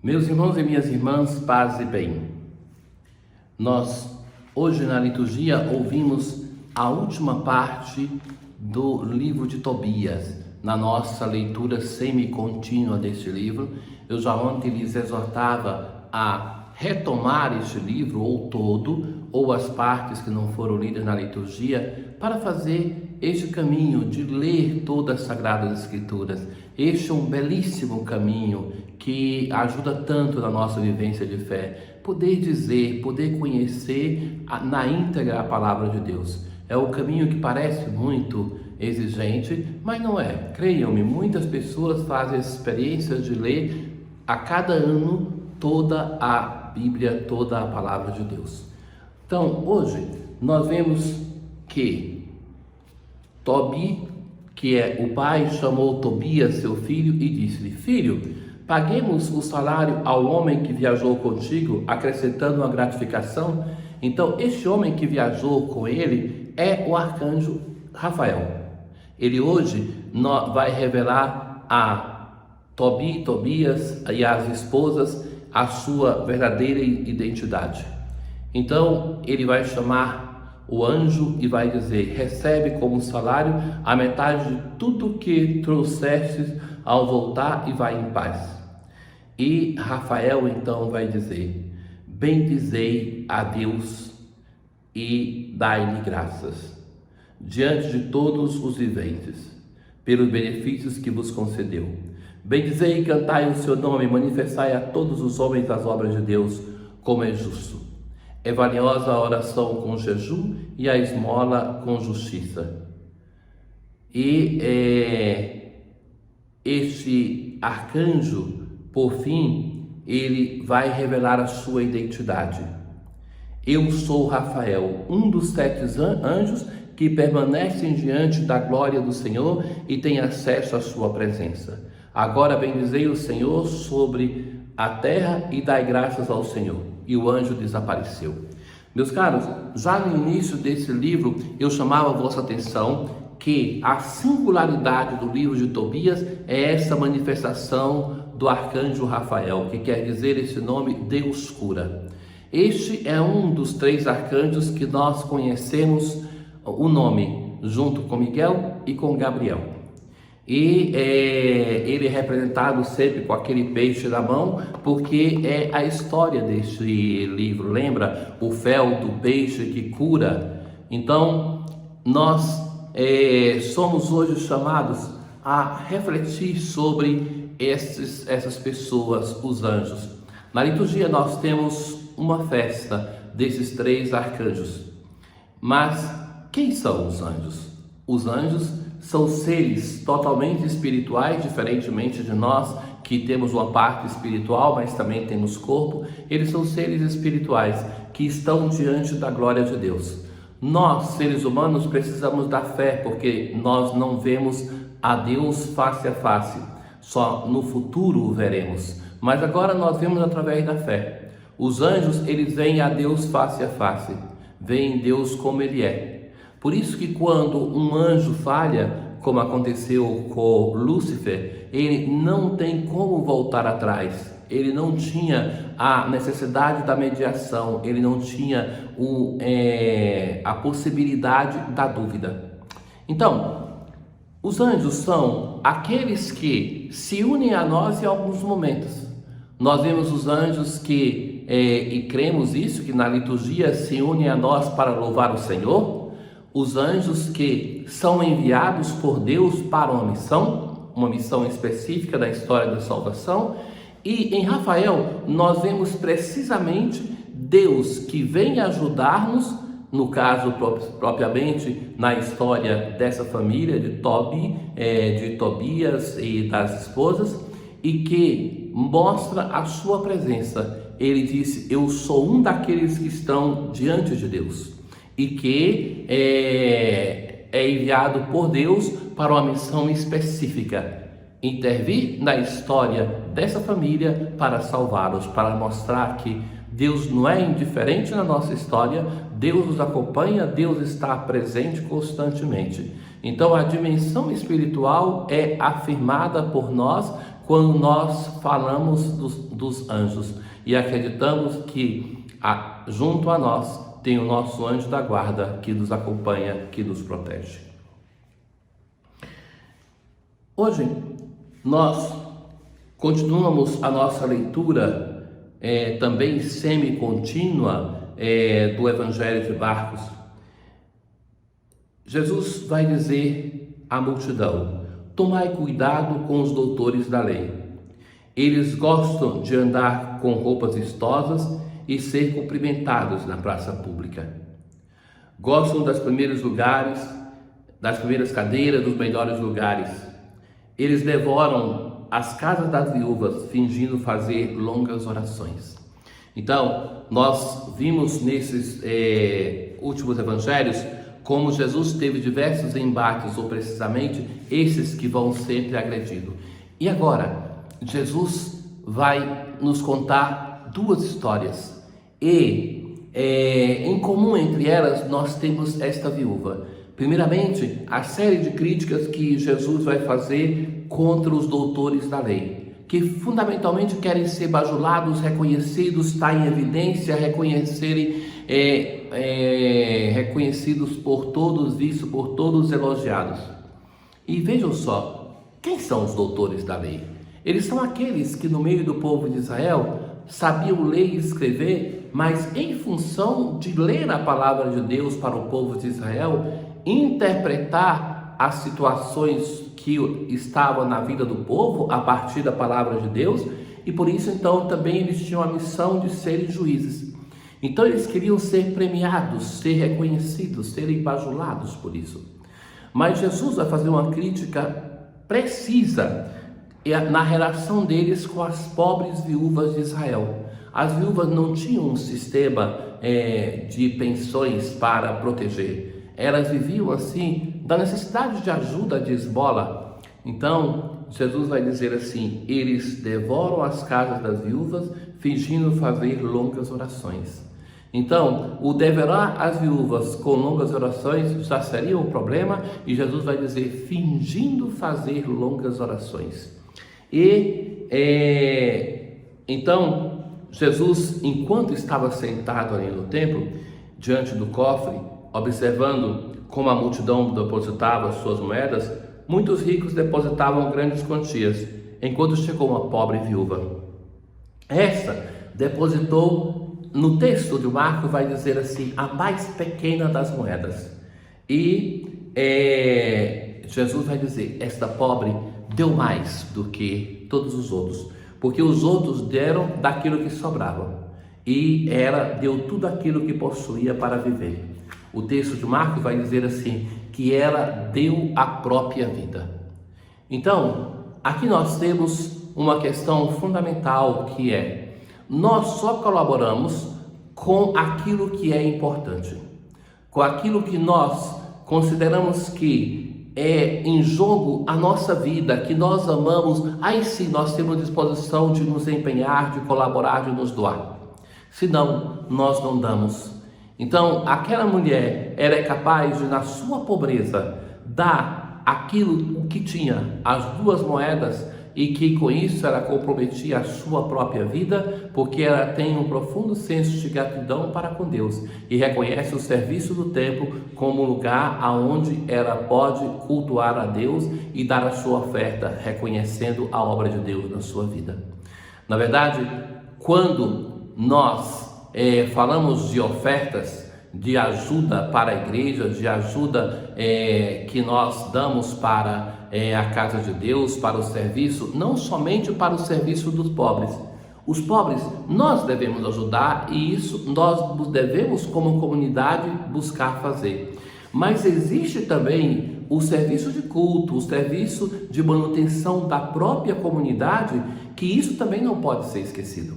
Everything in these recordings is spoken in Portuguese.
Meus irmãos e minhas irmãs, paz e bem. Nós, hoje na liturgia, ouvimos a última parte do livro de Tobias. Na nossa leitura semi-contínua deste livro, eu já ontem lhes exortava a retomar este livro, ou todo, ou as partes que não foram lidas na liturgia, para fazer este caminho de ler todas as Sagradas Escrituras. Este é um belíssimo caminho que ajuda tanto na nossa vivência de fé. Poder dizer, poder conhecer na íntegra a Palavra de Deus. É um caminho que parece muito exigente, mas não é. Creiam-me, muitas pessoas fazem a experiência de ler a cada ano toda a Bíblia, toda a Palavra de Deus. Então, hoje, nós vemos que Tobi, que é o pai, chamou Tobias, seu filho, e disse-lhe: Filho, paguemos o salário ao homem que viajou contigo, acrescentando uma gratificação. Então, este homem que viajou com ele é o arcanjo Rafael. Ele hoje vai revelar a Tobias e às esposas a sua verdadeira identidade. Então, ele vai chamar o anjo e vai dizer: recebe como salário a metade de tudo que trouxestes ao voltar e vai em paz. E Rafael então vai dizer: bendizei a Deus e dai-lhe graças diante de todos os viventes, pelos benefícios que vos concedeu. Bendizei e cantai o seu nome, manifestai a todos os homens as obras de Deus, como é justo. É valiosa a oração com jejum e a esmola com justiça. E este arcanjo, por fim, ele vai revelar a sua identidade. Eu sou Rafael, um dos 7 anjos que permanecem diante da glória do Senhor e tem acesso à sua presença. Agora bendizei o Senhor sobre a terra e dai graças ao Senhor. E o anjo desapareceu. Meus caros, já no início desse livro eu chamava a vossa atenção que a singularidade do livro de Tobias é essa manifestação do arcanjo Rafael, que quer dizer esse nome, Deus cura. Este é um dos 3 arcanjos que nós conhecemos o nome, junto com Miguel e com Gabriel. E ele é representado sempre com aquele peixe na mão, porque é a história deste livro. Lembra o fel do peixe que cura? Então, nós somos hoje chamados a refletir sobre essas pessoas, os anjos. Na liturgia nós temos uma festa desses 3 arcanjos. Mas quem são os anjos? Os anjos são seres totalmente espirituais, diferentemente de nós que temos uma parte espiritual, mas também temos corpo. Eles são seres espirituais que estão diante da glória de Deus. Nós, seres humanos, precisamos da fé, porque nós não vemos a Deus face a face, só no futuro o veremos. Mas agora nós vemos através da fé. Os anjos, eles veem a Deus face a face, veem Deus como Ele é. Por isso que quando um anjo falha, como aconteceu com Lúcifer, ele não tem como voltar atrás. Ele não tinha a necessidade da mediação, ele não tinha a possibilidade da dúvida. Então, os anjos são aqueles que se unem a nós em alguns momentos. Nós vemos os anjos que, e cremos isso, que na liturgia se unem a nós para louvar o Senhor. Os anjos que são enviados por Deus para uma missão específica da história da salvação. E em Rafael nós vemos precisamente Deus que vem ajudar-nos, no caso propriamente na história dessa família de Tobias e das esposas, e que mostra a sua presença. Ele disse: eu sou um daqueles que estão diante de Deus e que é enviado por Deus para uma missão específica, intervir na história dessa família para salvá-los, para mostrar que Deus não é indiferente na nossa história, Deus nos acompanha, Deus está presente constantemente. Então a dimensão espiritual é afirmada por nós quando nós falamos dos anjos e acreditamos que junto a nós tem o nosso anjo da guarda que nos acompanha, que nos protege. Hoje nós continuamos a nossa leitura também semi-contínua do Evangelho de Marcos. Jesus vai dizer à multidão: tomai cuidado com os doutores da lei. Eles gostam de andar com roupas vistosas e ser cumprimentados na praça pública. Gostam dos primeiros lugares, das primeiras cadeiras, dos melhores lugares. Eles devoram as casas das viúvas, fingindo fazer longas orações. Então, nós vimos nesses últimos evangelhos como Jesus teve diversos embates, ou precisamente esses que vão sempre agredindo. E agora, Jesus vai nos contar duas histórias. E em comum entre elas, nós temos esta viúva. Primeiramente, a série de críticas que Jesus vai fazer contra os doutores da lei, que fundamentalmente querem ser bajulados, reconhecidos, estar em evidência, reconhecidos por todos, vistos por todos, elogiados. E vejam só, quem são os doutores da lei? Eles são aqueles que no meio do povo de Israel sabiam ler e escrever, mas em função de ler a palavra de Deus para o povo de Israel, interpretar as situações que estavam na vida do povo a partir da palavra de Deus, e por isso então também eles tinham a missão de serem juízes. Então eles queriam ser premiados, ser reconhecidos, serem bajulados por isso. Mas Jesus vai fazer uma crítica precisa na relação deles com as pobres viúvas de Israel. As viúvas não tinham um sistema de pensões para proteger. Elas viviam assim da necessidade de ajuda de esmola. Então Jesus vai dizer assim: eles devoram as casas das viúvas, fingindo fazer longas orações. Então, o devorar as viúvas com longas orações já seria um problema, e Jesus vai dizer fingindo fazer longas orações. E então Jesus, enquanto estava sentado ali no templo, diante do cofre, observando como a multidão depositava suas moedas, muitos ricos depositavam grandes quantias, enquanto chegou uma pobre viúva. Esta depositou, no texto de Marcos vai dizer assim, a mais pequena das moedas. E Jesus vai dizer, esta pobre deu mais do que todos os outros, porque os outros deram daquilo que sobrava, e ela deu tudo aquilo que possuía para viver. O texto de Marcos vai dizer assim, que ela deu a própria vida. Então, aqui nós temos uma questão fundamental, que é, nós só colaboramos com aquilo que é importante, com aquilo que nós consideramos que é em jogo a nossa vida, que nós amamos, aí sim nós temos disposição de nos empenhar, de colaborar, de nos doar. Senão, nós não damos. Então, aquela mulher era capaz de, na sua pobreza, dar aquilo que tinha, as 2 moedas, e que com isso ela comprometia a sua própria vida, porque ela tem um profundo senso de gratidão para com Deus e reconhece o serviço do templo como um lugar aonde ela pode cultuar a Deus e dar a sua oferta, reconhecendo a obra de Deus na sua vida. Na verdade, quando nós falamos de ofertas, de ajuda para a igreja, de ajuda que nós damos para a casa de Deus, para o serviço, não somente para o serviço dos pobres. Os pobres nós devemos ajudar, e isso nós devemos como comunidade buscar fazer. Mas existe também o serviço de culto, o serviço de manutenção da própria comunidade, que isso também não pode ser esquecido.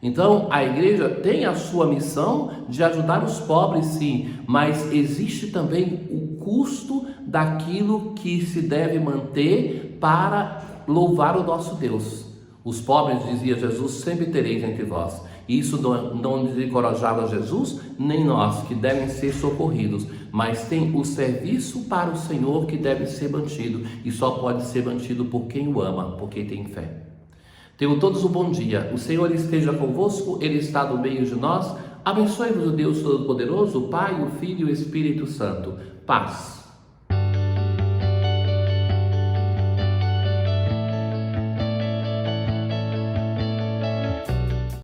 Então, a igreja tem a sua missão de ajudar os pobres, sim, mas existe também o custo daquilo que se deve manter para louvar o nosso Deus. Os pobres, dizia Jesus, sempre tereis entre vós. Isso não desencorajava Jesus, nem nós, que devem ser socorridos, mas tem o serviço para o Senhor que deve ser mantido, e só pode ser mantido por quem o ama, por quem tem fé. Tenham todos um bom dia. O Senhor esteja convosco, Ele está no meio de nós. Abençoe-vos o Deus Todo-Poderoso, o Pai, o Filho e o Espírito Santo. Paz.